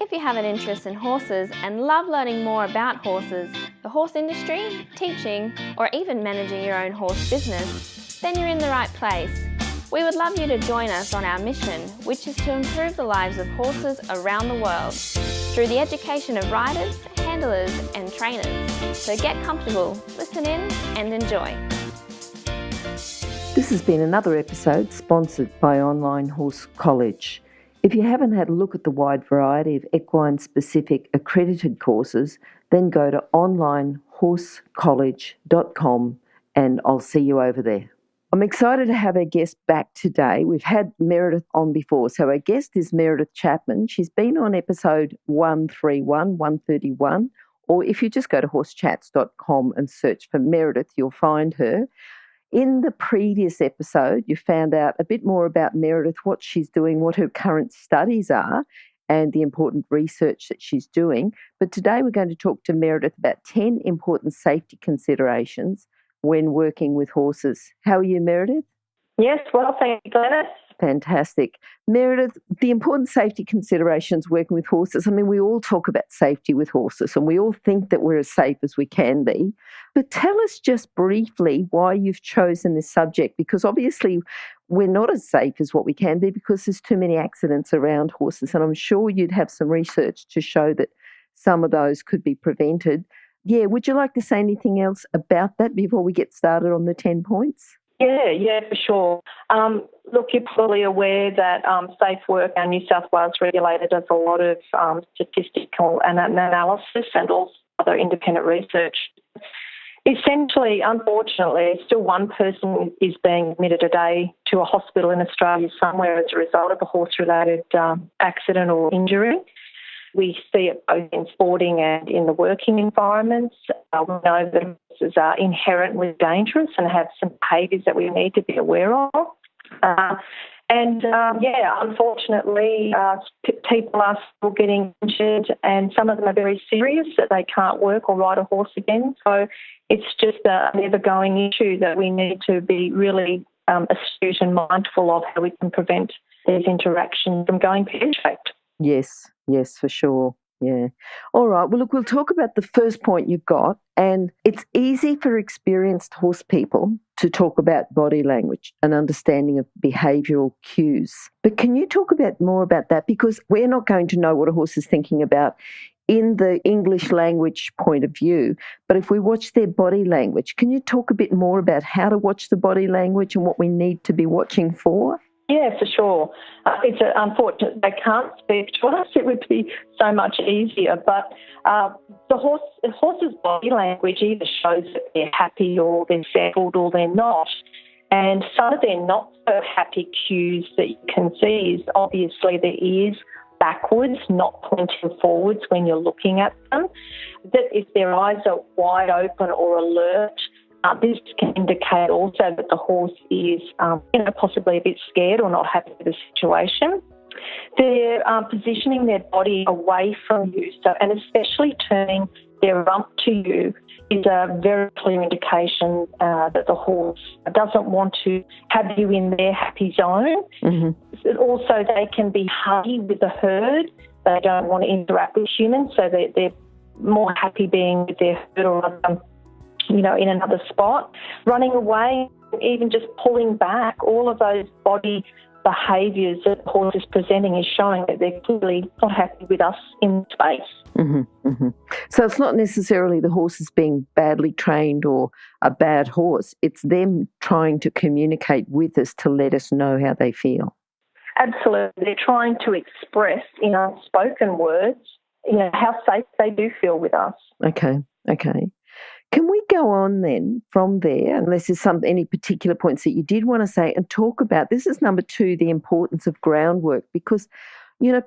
If you have an interest in horses and love learning more about horses, the horse industry, teaching, or even managing your own horse business, then you're in the right place. We would love you to join us on our mission, which is to improve the lives of horses around the world through the education of riders, handlers, and trainers. So get comfortable, listen in, and enjoy. This has been another episode sponsored by Online Horse College. If you haven't had a look at the wide variety of equine-specific accredited courses, then go to onlinehorsecollege.com and I'll see you over there. I'm excited to have our guest back today. We've had Meredith on before, so our guest is Meredith Chapman. She's been on episode 131, or if you just go to horsechats.com and search for Meredith, you'll find her. In the previous episode, you found out a bit more about Meredith, what she's doing, what her current studies are, and the important research that she's doing. But today we're going to talk to Meredith about 10 important safety considerations when working with horses. How are you, Meredith? Yes, well, thank you, Glenys. Fantastic. Meredith, the important safety considerations working with horses, I mean, we all talk about safety with horses and we all think that we're as safe as we can be. But tell us just briefly why you've chosen this subject, because obviously we're not as safe as what we can be because there's too many accidents around horses. And I'm sure you'd have some research to show that some of those could be prevented. Yeah, would you like to say anything else about that before we get started on the 10 points? Yeah, for sure. Look, you're probably aware that Safe Work, our New South Wales regulator, does a lot of statistical analysis and also other independent research. Essentially, unfortunately, still one person is being admitted a day to a hospital in Australia somewhere as a result of a horse-related accident or injury. We see it both in sporting and in the working environments. We know that horses are inherently dangerous and have some behaviours that we need to be aware of. Unfortunately, people are still getting injured and some of them are very serious that they can't work or ride a horse again. So it's just a never-going issue that we need to be really astute and mindful of how we can prevent these interactions from going pear-shaped. Yes, for sure. Yeah. All right. Well, look, we'll talk about the first point you've got. And it's easy for experienced horse people to talk about body language and understanding of behavioural cues. But can you talk more about that? Because we're not going to know what a horse is thinking about in the English language point of view. But if we watch their body language, can you talk a bit more about how to watch the body language and what we need to be watching for? Yeah, for sure. It's unfortunate they can't speak to us. It would be so much easier. But the horse's body language either shows that they're happy or they're settled or they're not. And some of their not so happy cues that you can see is obviously their ears backwards, not pointing forwards when you're looking at them. That if their eyes are wide open or alert, this can indicate also that the horse is, possibly a bit scared or not happy with the situation. They're positioning their body away from you, and especially turning their rump to you is a very clear indication that the horse doesn't want to have you in their happy zone. Mm-hmm. Also, they can be huggy with the herd. They don't want to interact with humans, so they're more happy being with their herd or in another spot, running away, even just pulling back. All of those body behaviours that the horse is presenting is showing that they're clearly not happy with us in space. Mm-hmm, mm-hmm. So it's not necessarily the horse is being badly trained or a bad horse. It's them trying to communicate with us to let us know how they feel. Absolutely. They're trying to express in unspoken words, how safe they do feel with us. Okay. Can we go on then from there, unless there's any particular points that you did want to say, and talk about, this is number 2, the importance of groundwork, because,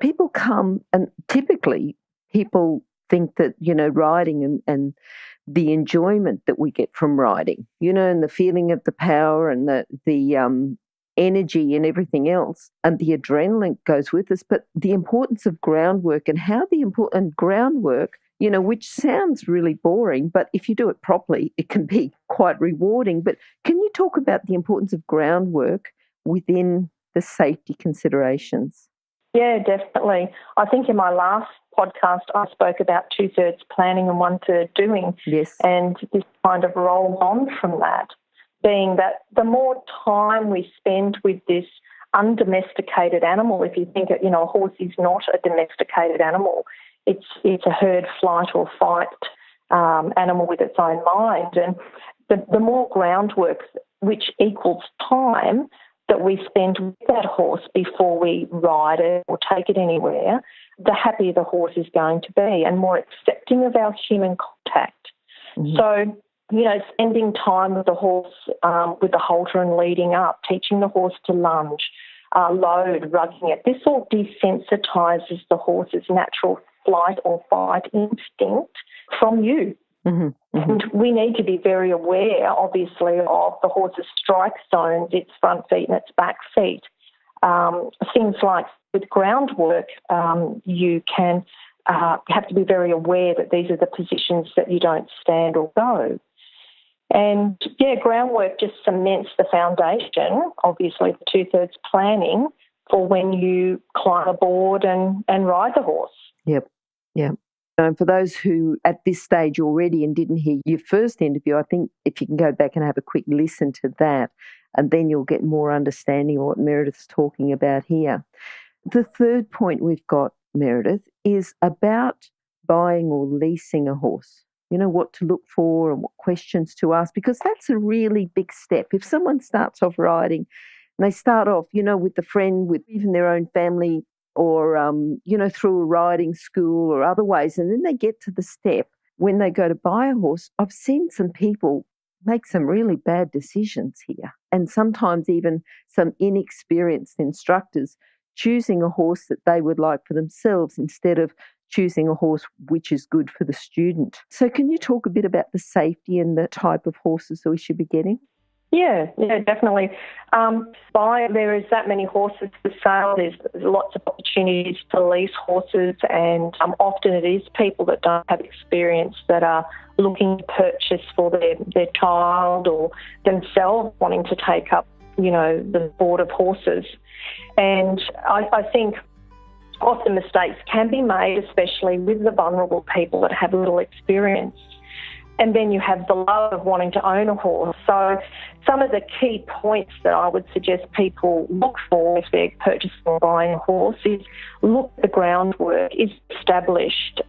people come and typically people think that, riding and the enjoyment that we get from riding, and the feeling of the power and the energy and everything else, and the adrenaline goes with us, but the importance of groundwork and how the important groundwork, which sounds really boring, but if you do it properly, it can be quite rewarding. But can you talk about the importance of groundwork within the safety considerations? Yeah, definitely. I think in my last podcast I spoke about 2/3 planning and 1/3 doing. Yes. And this kind of rolls on from that, being that the more time we spend with this undomesticated animal, if you think, a horse is not a domesticated animal, it's a herd flight or fight animal with its own mind. And the more groundwork, which equals time, that we spend with that horse before we ride it or take it anywhere, the happier the horse is going to be and more accepting of our human contact. Mm-hmm. So, spending time with the horse, with the halter and leading up, teaching the horse to lunge, load, rugging it, this all desensitizes the horse's natural flight or fight instinct from you. Mm-hmm. Mm-hmm. And we need to be very aware, obviously, of the horse's strike zones, its front feet and its back feet. Things like with groundwork, you can have to be very aware that these are the positions that you don't stand or go. And, groundwork just cements the foundation, obviously, the 2/3 planning for when you climb aboard and ride the horse. Yep. And for those who at this stage already and didn't hear your first interview, I think if you can go back and have a quick listen to that, and then you'll get more understanding of what Meredith's talking about here. The third point we've got, Meredith, is about buying or leasing a horse. What to look for and what questions to ask, because that's a really big step. If someone starts off riding and they start off, with a friend, with even their own family, or, through a riding school or other ways, and then they get to the step when they go to buy a horse, I've seen some people make some really bad decisions here, and sometimes even some inexperienced instructors choosing a horse that they would like for themselves instead of choosing a horse which is good for the student. So can you talk a bit about the safety and the type of horses that we should be getting? Yeah, definitely. There is that many horses for sale. There's lots of opportunities to lease horses, and often it is people that don't have experience that are looking to purchase for their child or themselves wanting to take up, the sport of horses. And I think often mistakes can be made, especially with the vulnerable people that have little experience. And then you have the love of wanting to own a horse. So some of the key points that I would suggest people look for if they're purchasing or buying a horse is look at the groundwork, is established.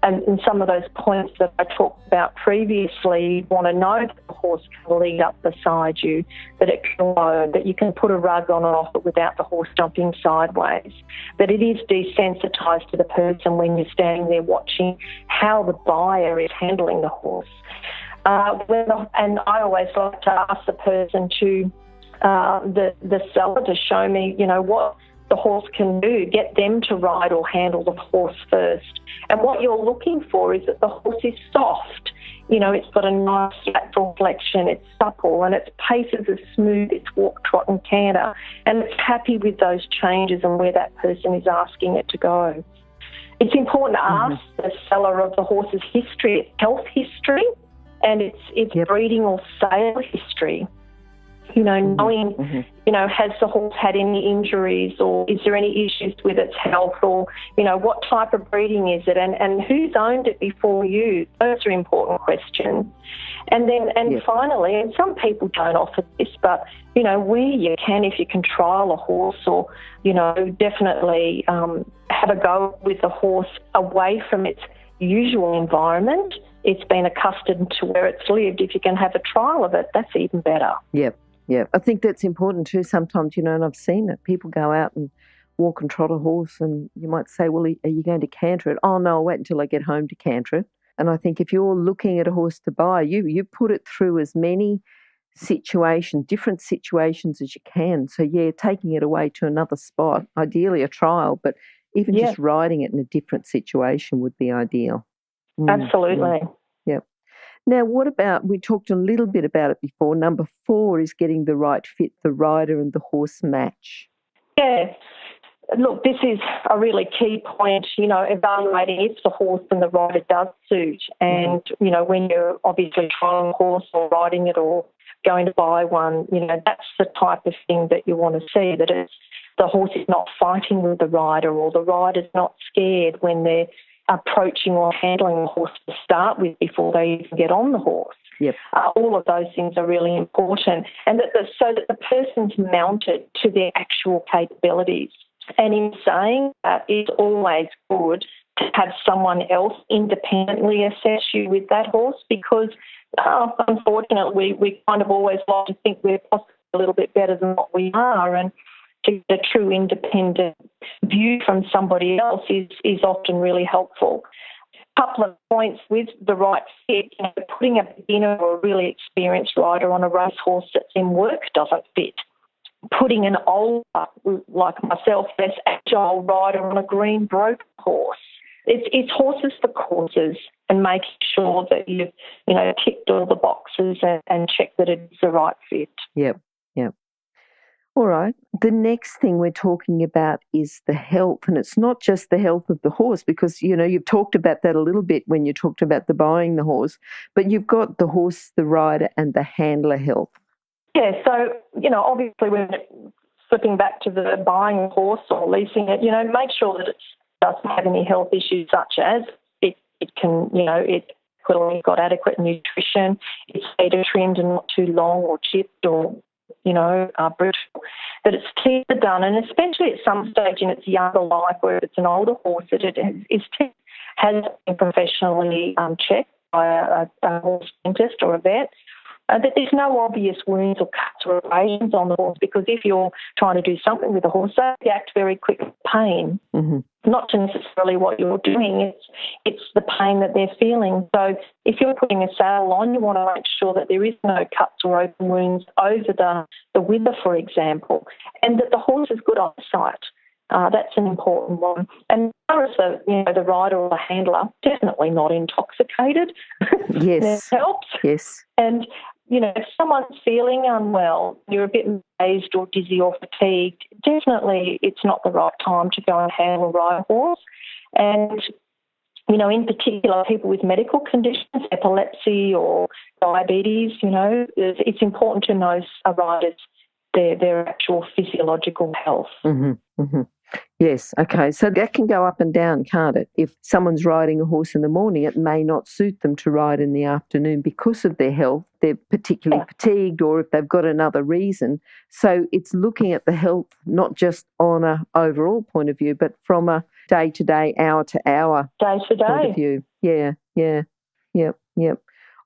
And some of those points that I talked about previously, you want to know that the horse can lead up beside you, that it can load, that you can put a rug on and off it without the horse jumping sideways, that it is desensitised to the person when you're standing there watching how the buyer is handling the horse. And I always like to ask the person the seller to show me, what the horse can do, get them to ride or handle the horse first. And what you're looking for is that the horse is soft. It's got a nice lateral flexion, it's supple, and its paces are smooth, its walk, trot and canter, and it's happy with those changes and where that person is asking it to go. It's important to ask the seller of the horse's history, its health history, and its breeding or sale history. Knowing, has the horse had any injuries, or is there any issues with its health, or, what type of breeding is it, and who's owned it before you? Those are important questions. And then, finally, and some people don't offer this, but, where you can, if you can trial a horse or, definitely have a go with the horse away from its usual environment, it's been accustomed to where it's lived. If you can have a trial of it, that's even better. Yep. Yeah, I think that's important too sometimes, and I've seen it. People go out and walk and trot a horse and you might say, well, are you going to canter it? Oh, no, I'll wait until I get home to canter it. And I think if you're looking at a horse to buy, you put it through as many different situations as you can. So, taking it away to another spot, ideally a trial, but even just riding it in a different situation would be ideal. Absolutely. Yep. Now, what about, we talked a little bit about it before, number 4 is getting the right fit, the rider and the horse match. Yeah. Look, this is a really key point, evaluating if the horse and the rider does suit. And, when you're obviously trialing a horse or riding it or going to buy one, that's the type of thing that you want to see, that it's the horse is not fighting with the rider, or the rider's not scared when they're approaching or handling the horse to start with before they even get on the horse. Yep. All of those things are really important, and so that the person's mounted to their actual capabilities. And in saying that, it's always good to have someone else independently assess you with that horse, because unfortunately we kind of always like to think we're possibly a little bit better than what we are, and to get a true independent view from somebody else is often really helpful. A couple of points with the right fit, putting a beginner or a really experienced rider on a racehorse that's in work doesn't fit. Putting an older, like myself, less agile rider on a green broke horse. It's horses for courses, and making sure that you've ticked all the boxes and checked that it's the right fit. Yep. All right. The next thing we're talking about is the health, and it's not just the health of the horse, because, you've talked about that a little bit when you talked about the buying the horse, but you've got the horse, the rider, and the handler health. Yeah, so, obviously when flipping back to the buying a horse or leasing it, make sure that it doesn't have any health issues, such as it can, it's got adequate nutrition, it's feeder trimmed and not too long or chipped or brittle, that its teeth are done, and especially at some stage in its younger life, where it's an older horse, that its teeth has been professionally checked by a horse dentist or a vet, that there's no obvious wounds or cuts or abrasions on the horse, because if you're trying to do something with the horse, they react very quick to pain. Mm-hmm. Not to necessarily what you're doing, it's the pain that they're feeling. So if you're putting a saddle on, you want to make sure that there is no cuts or open wounds over the wither, for example, and that the horse has good eyesight. That's an important one. And as far as the rider or the handler, definitely not intoxicated. Yes. That helps. Yes. And if someone's feeling unwell, you're a bit mazed or dizzy or fatigued, definitely it's not the right time to go and handle or ride a horse. And, in particular, people with medical conditions, epilepsy or diabetes, it's important to know a rider's their actual physiological health. Mm-hmm. Mm-hmm. Yes, okay. So that can go up and down, can't it? If someone's riding a horse in the morning, it may not suit them to ride in the afternoon because of their health. They're particularly fatigued, or if they've got another reason. So it's looking at the health not just on an overall point of view, but from a day-to-day, hour-to-hour point of view. Yeah. Yep.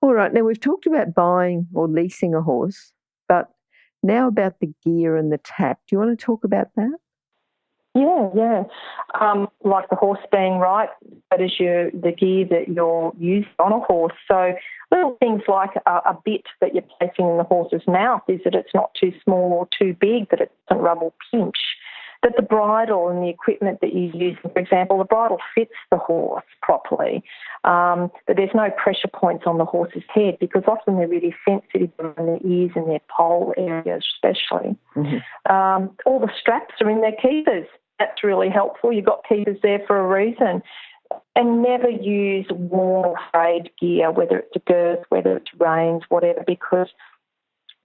All right, now we've talked about buying or leasing a horse, but now about the gear and the tack. Do you want to talk about that? Yeah. Like the horse being right, that is the gear that you're using on a horse. So little things like a bit that you're placing in the horse's mouth, is that it's not too small or too big, that it doesn't rub or pinch. That the bridle and the equipment that you're using, for example, the bridle fits the horse properly, that there's no pressure points on the horse's head, because often they're really sensitive around their ears and their poll areas especially. Mm-hmm. All the straps are in their keepers. That's really helpful. You've got keepers there for a reason. And never use worn or frayed gear, whether it's a girth, whether it's reins, whatever, because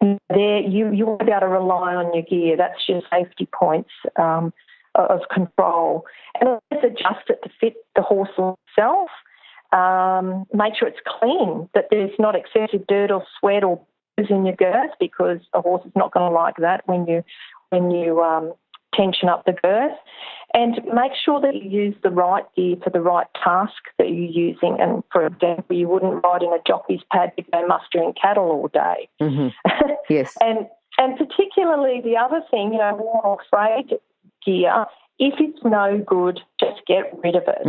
there you won't be able to rely on your gear. That's your safety points of control. And always adjust it to fit the horse itself. Make sure it's clean, that there's not excessive dirt or sweat or booze in your girth, because a horse is not going to like that when you tension up the girth. And make sure that you use the right gear for the right task that you're using. And, for example, you wouldn't ride in a jockey's pad to go mustering cattle all day. Mm-hmm. Yes. And particularly the other thing, worn or frayed gear, if it's no good, just get rid of it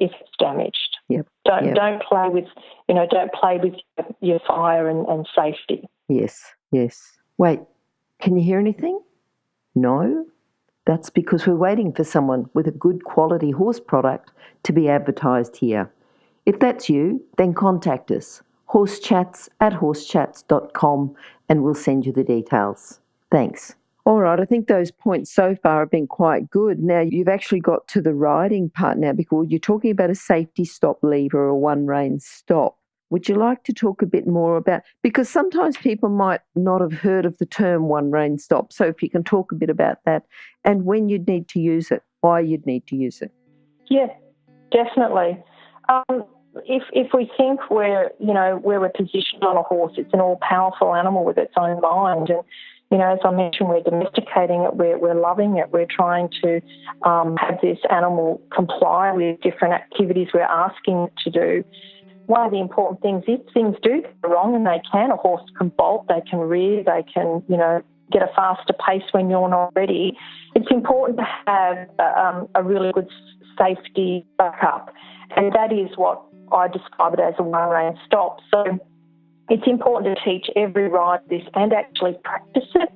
if it's damaged. Yep. Don't play with your fire and safety. Yes. Wait, can you hear anything? No? That's because we're waiting for someone with a good quality horse product to be advertised here. If that's you, then contact us, horsechats@horsechats.com, and we'll send you the details. Thanks. All right, I think those points so far have been quite good. Now, you've actually got to the riding part now, because you're talking about a safety stop lever or a one-rein stop. Would you like to talk a bit more about, because sometimes people might not have heard of the term one rein stop. So if you can talk a bit about that and when you'd need to use it, why you'd need to use it. Yeah, definitely. If we think where we're positioned on a horse, it's an all-powerful animal with its own mind. And, as I mentioned, we're domesticating it, we're loving it, we're trying to have this animal comply with different activities we're asking it to do. One of the important things, if things do go wrong, and they can, a horse can bolt, they can rear, they can, get a faster pace when you're not ready. It's important to have a really good safety backup, and that is what I describe it as a one rein stop. So it's important to teach every rider this and actually practice it.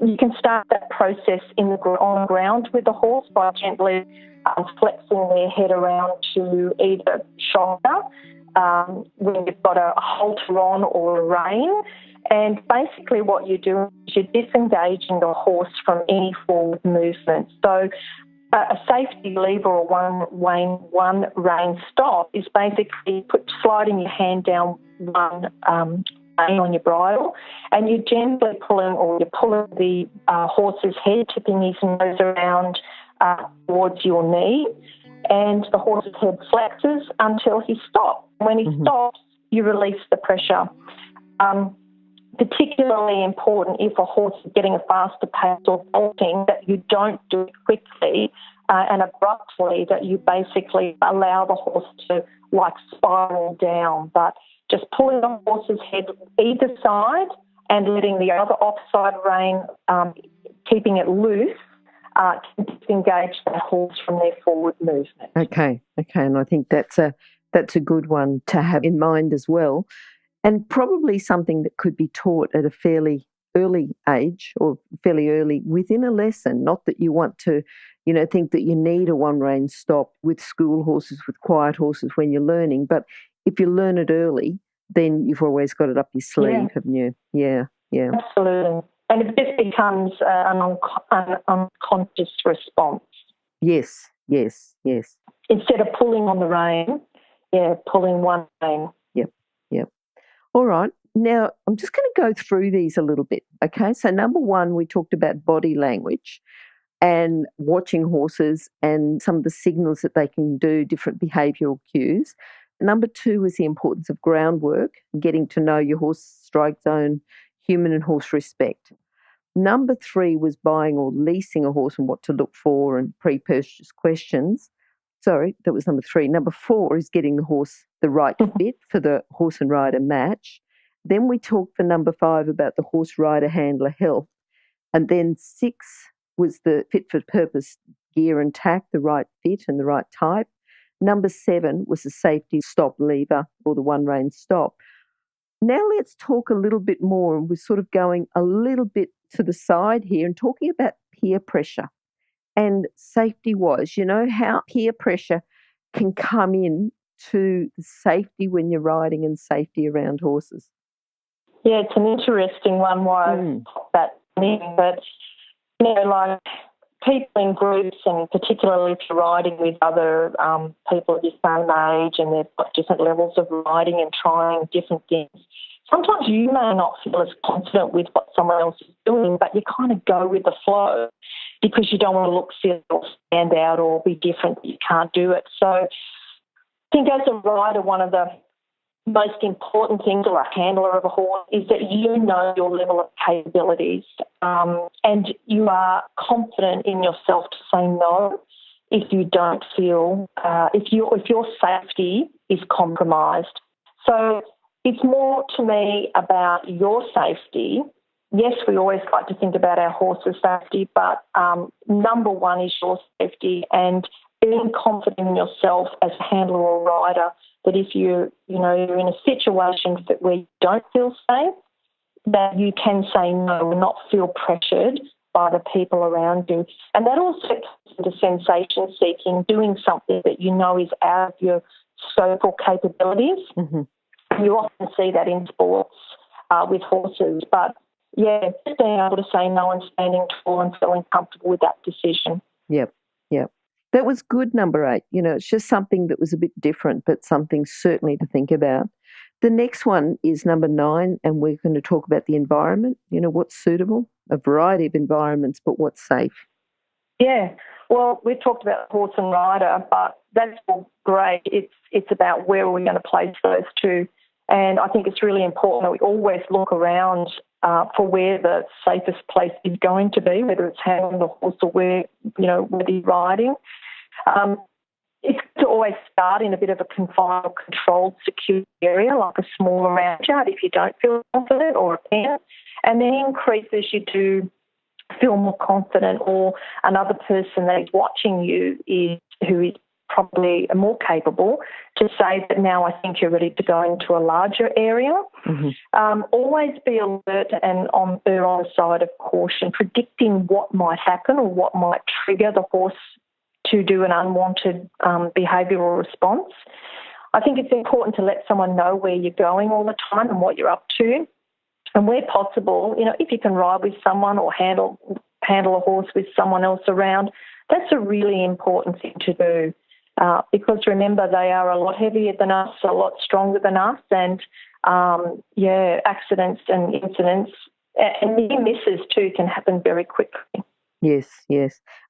You can start that process on the ground with the horse by gently flexing their head around to either shoulder when you've got a halter on or a rein. And basically what you're doing is you're disengaging the horse from any forward movement. So a safety lever or one rein stop is basically sliding your hand down one rein on your bridle, and you're gently pulling the horse's head, tipping his nose around towards your knee, and the horse's head flexes until he stops. When he stops, you release the pressure. Particularly important if a horse is getting a faster pace or bolting, that you don't do it quickly and abruptly, that you basically allow the horse to spiral down, but just pulling the horse's head either side and letting the other offside rein, keeping it loose, can disengage the horse from their forward movement. Okay, and I think that's a good one to have in mind as well. And probably something that could be taught at a fairly early age or fairly early within a lesson. Not that you want to, think that you need a one rein stop with school horses, with quiet horses when you're learning. But if you learn it early, then you've always got it up your sleeve, haven't you? Yeah. Absolutely. And it just becomes an unconscious response. Yes. Instead of pulling on the rein, pulling one rein. Yep. All right. Now, I'm just going to go through these a little bit, okay? So number one, we talked about body language and watching horses and some of the signals that they can do, different behavioural cues. Number two was the importance of groundwork, getting to know your horse strike zone, human and horse respect. Number three was buying or leasing a horse and what to look for and pre-purchase questions. Sorry, that was number three. Number four is getting the horse the right fit for the horse and rider match. Then we talked for number five about the horse rider handler health. And then six was the fit for purpose gear and tack, the right fit and the right type. Number seven was the safety stop lever or the one rein stop. Now let's talk a little bit more, and we're sort of going a little bit to the side here and talking about peer pressure and safety-wise. How peer pressure can come in to the safety when you're riding and safety around horses. Yeah, it's an interesting one why I put that in, but people in groups, and particularly if you're riding with other people of your same age and they've got different levels of riding and trying different things, sometimes you may not feel as confident with what someone else is doing, but you kind of go with the flow because you don't want to look silly or stand out or be different, but you can't do it. So I think as a rider, one of the most important things, or a handler of a horse, is that you know your level of capabilities and you are confident in yourself to say no if you don't feel, if your safety is compromised. So it's more to me about your safety. Yes, we always like to think about our horse's safety, but number one is your safety, and being confident in yourself as a handler or rider, that if you're in a situation where you don't feel safe, that you can say no and not feel pressured by the people around you. And that also comes into sensation seeking, doing something that you know is out of your scope or capabilities. Mm-hmm. You often see that in sports with horses. But, just being able to say no and standing tall and feeling comfortable with that decision. Yep. That was good, number 8. It's just something that was a bit different, but something certainly to think about. The next one is number 9, and we're going to talk about the environment, what's suitable, a variety of environments, but what's safe. Yeah. Well, we've talked about horse and rider, but that's all great. It's about where are we going to place those two. And I think it's really important that we always look around for where the safest place is going to be, whether it's handling the horse or where you're riding. It's good to always start in a bit of a confined or controlled, secure area, like a small round yard if you don't feel confident, or a pen, and then increase as you do feel more confident, or another person that is watching you who is probably more capable to say that now I think you're ready to go into a larger area. Mm-hmm. Always be alert and on the side of caution, predicting what might happen or what might trigger the horse to do an unwanted behavioural response. I think it's important to let someone know where you're going all the time and what you're up to. And where possible, if you can ride with someone or handle a horse with someone else around, that's a really important thing to do. Because remember, they are a lot heavier than us, a lot stronger than us, and accidents and incidents and near misses too can happen very quickly. Yes.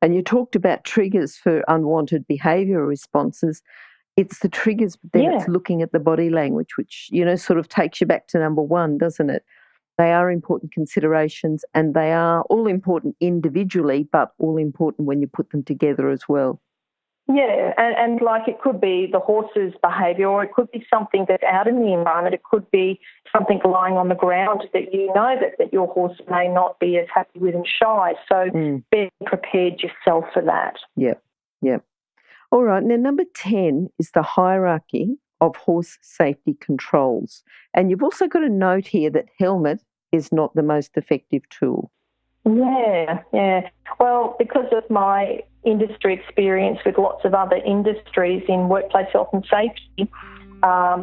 And you talked about triggers for unwanted behavioural responses. It's the triggers, but then it's looking at the body language, which, sort of takes you back to number 1, doesn't it? They are important considerations, and they are all important individually, but all important when you put them together as well. Yeah, and like it could be the horse's behaviour, or it could be something that's out in the environment. It could be something lying on the ground that that your horse may not be as happy with and shy. So be prepared yourself for that. Yeah. All right, now number 10 is the hierarchy of horse safety controls. And you've also got a note here that helmet is not the most effective tool. Yeah. Well, because of my industry experience with lots of other industries in workplace health and safety,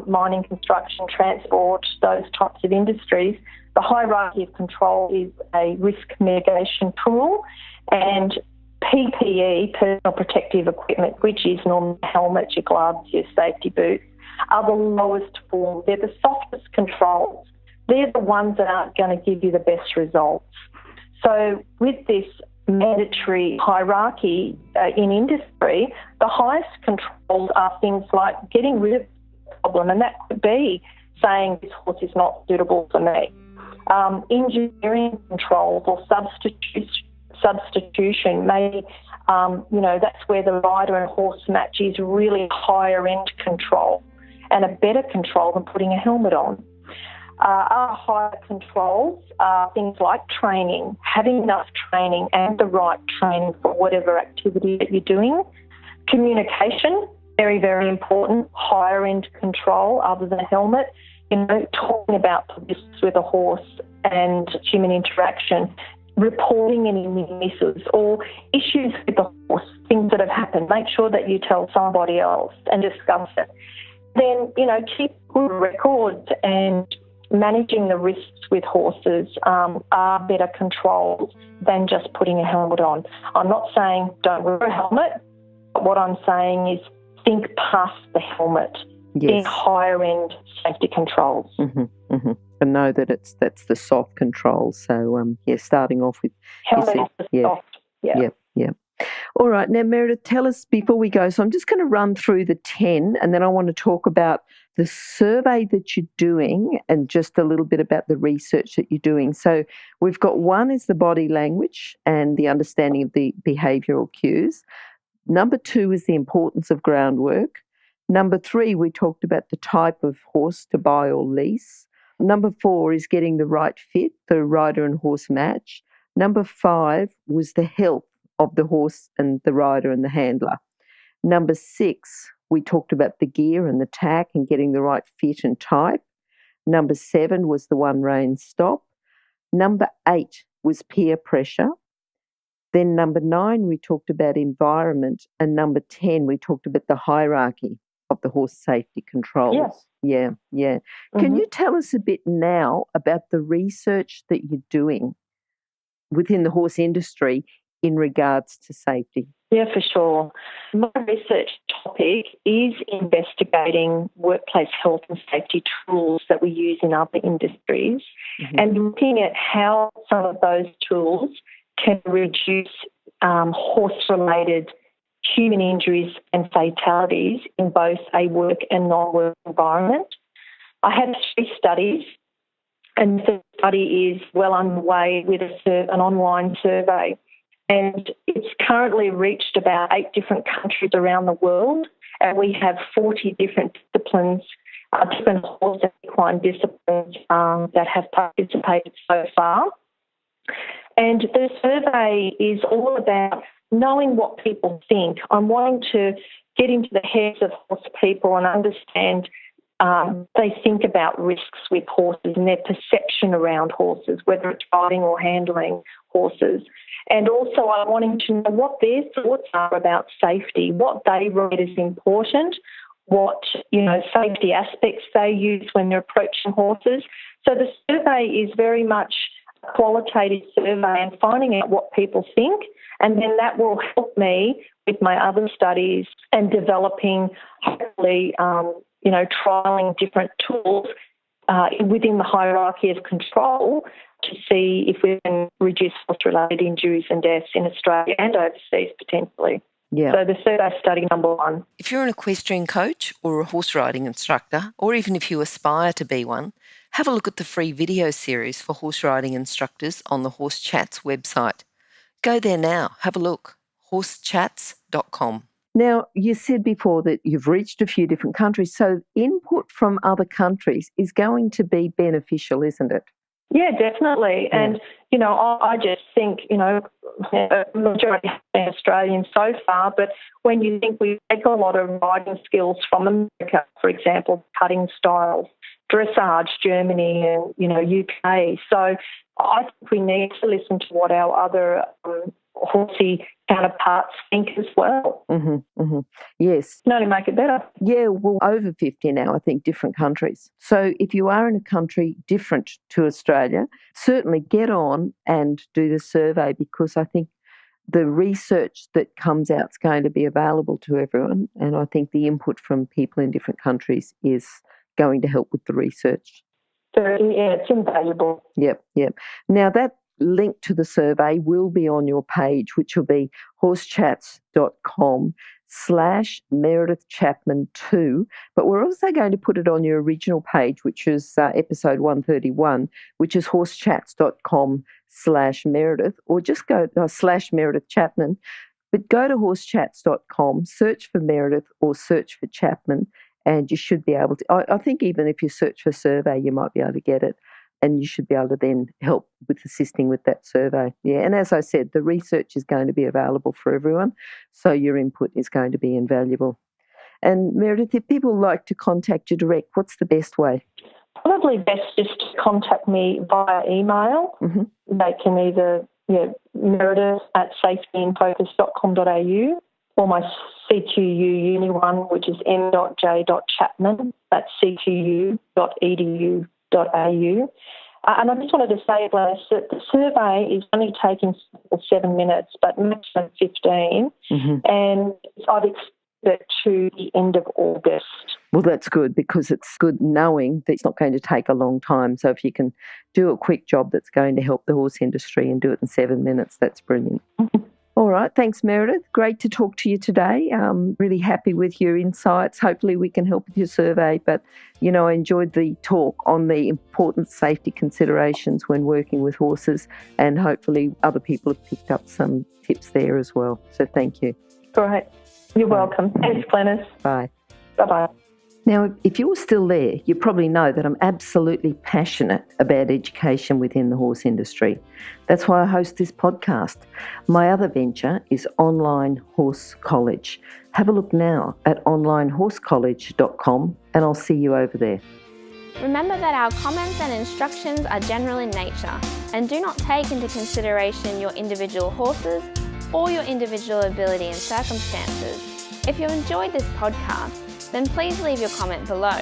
mining, construction, transport, those types of industries, the hierarchy of control is a risk mitigation tool, and PPE, personal protective equipment, which is normally helmets, your gloves, your safety boots, are the lowest form. They're the softest controls. They're the ones that aren't going to give you the best results. So with this mandatory hierarchy in industry, the highest controls are things like getting rid of the problem, and that could be saying this horse is not suitable for me. Engineering controls or substitution may, that's where the rider and horse match is really higher end control and a better control than putting a helmet on. Our higher controls are things like training, having enough training and the right training for whatever activity that you're doing. Communication, very, very important, higher end control other than a helmet. Talking about this with a horse and human interaction, reporting any misses or issues with the horse, things that have happened. Make sure that you tell somebody else and discuss it. Then, keep good records, and managing the risks with horses are better controls than just putting a helmet on. I'm not saying don't wear a helmet, but what I'm saying is think past the helmet in higher end safety controls. And know that that's the soft controls. So, starting off with helmet is the soft. Yeah. All right. Now, Meredith, tell us before we go. So I'm just going to run through the 10, and then I want to talk about the survey that you're doing and just a little bit about the research that you're doing. So we've got 1 is the body language and the understanding of the behavioural cues. Number 2 is the importance of groundwork. Number 3, we talked about the type of horse to buy or lease. Number 4 is getting the right fit, the rider and horse match. Number 5 was the health of the horse and the rider and the handler. Number 6, we talked about the gear and the tack and getting the right fit and type. Number 7 was the 1 rein stop. Number 8 was peer pressure. Then number 9, we talked about environment. And number 10, we talked about the hierarchy of the horse safety controls. Yes. Yeah. Can you tell us a bit now about the research that you're doing within the horse industry in regards to safety? Yeah, for sure. My research topic is investigating workplace health and safety tools that we use in other industries and looking at how some of those tools can reduce horse-related human injuries and fatalities in both a work and non-work environment. I have 3 studies, and the study is well underway with an online survey. And it's currently reached about 8 different countries around the world, and we have 40 different disciplines, different horse and equine disciplines that have participated so far. And the survey is all about knowing what people think. I'm wanting to get into the heads of horse people and understand they think about risks with horses and their perception around horses, whether it's riding or handling horses. And also I'm wanting to know what their thoughts are about safety, what they rate as important, what, safety aspects they use when they're approaching horses. So the survey is very much a qualitative survey and finding out what people think, and then that will help me with my other studies and developing, hopefully, trialling different tools within the hierarchy of control to see if we can reduce horse-related injuries and deaths in Australia and overseas potentially. Yeah. So the survey study number 1. If you're an equestrian coach or a horse riding instructor, or even if you aspire to be one, have a look at the free video series for horse riding instructors on the Horse Chats website. Go there now, have a look, horsechats.com. Now, you said before that you've reached a few different countries, so input from other countries is going to be beneficial, isn't it? Yeah, definitely. Yeah. And, I just think, the majority have been Australian so far, but when you think we take a lot of riding skills from America, for example, cutting styles, dressage, Germany and, UK. So I think we need to listen to what our other horsey counterparts think as well. Yes. No, to make it better. Yeah, well, over 50 now, I think, different countries. So if you are in a country different to Australia, certainly get on and do the survey, because I think the research that comes out is going to be available to everyone, and I think the input from people in different countries is going to help with the research. So, yeah, it's invaluable. Yep. Now, that link to the survey will be on your page, which will be horsechats.com/Meredith Chapman 2. But we're also going to put it on your original page, which is episode 131, which is horsechats.com/Meredith, or just go /Meredith Chapman. But go to horsechats.com, search for Meredith or search for Chapman, and you should be able to. I think even if you search for survey, you might be able to get it. And you should be able to then help with assisting with that survey. Yeah, and as I said, the research is going to be available for everyone, so your input is going to be invaluable. And Meredith, if people like to contact you direct, what's the best way? Probably best just to contact me via email. They can either, Meredith@safetyinfocus.com.au, or my CQU uni one, which is m.j.chapman, that's cqu.edu.au. And I just wanted to say, Glenys, that the survey is only taking 7 minutes, but maximum 15, and I've extended it to the end of August. Well, that's good, because it's good knowing that it's not going to take a long time. So if you can do a quick job that's going to help the horse industry and do it in 7 minutes, that's brilliant. All right. Thanks, Meredith. Great to talk to you today. Really happy with your insights. Hopefully we can help with your survey. But, I enjoyed the talk on the important safety considerations when working with horses, and hopefully other people have picked up some tips there as well. So thank you. Great. You're welcome. Thanks, Glenys. Bye. Bye-bye. Now, if you're still there, you probably know that I'm absolutely passionate about education within the horse industry. That's why I host this podcast. My other venture is Online Horse College. Have a look now at onlinehorsecollege.com, and I'll see you over there. Remember that our comments and instructions are general in nature and do not take into consideration your individual horses or your individual ability and circumstances. If you enjoyed this podcast, then please leave your comment below.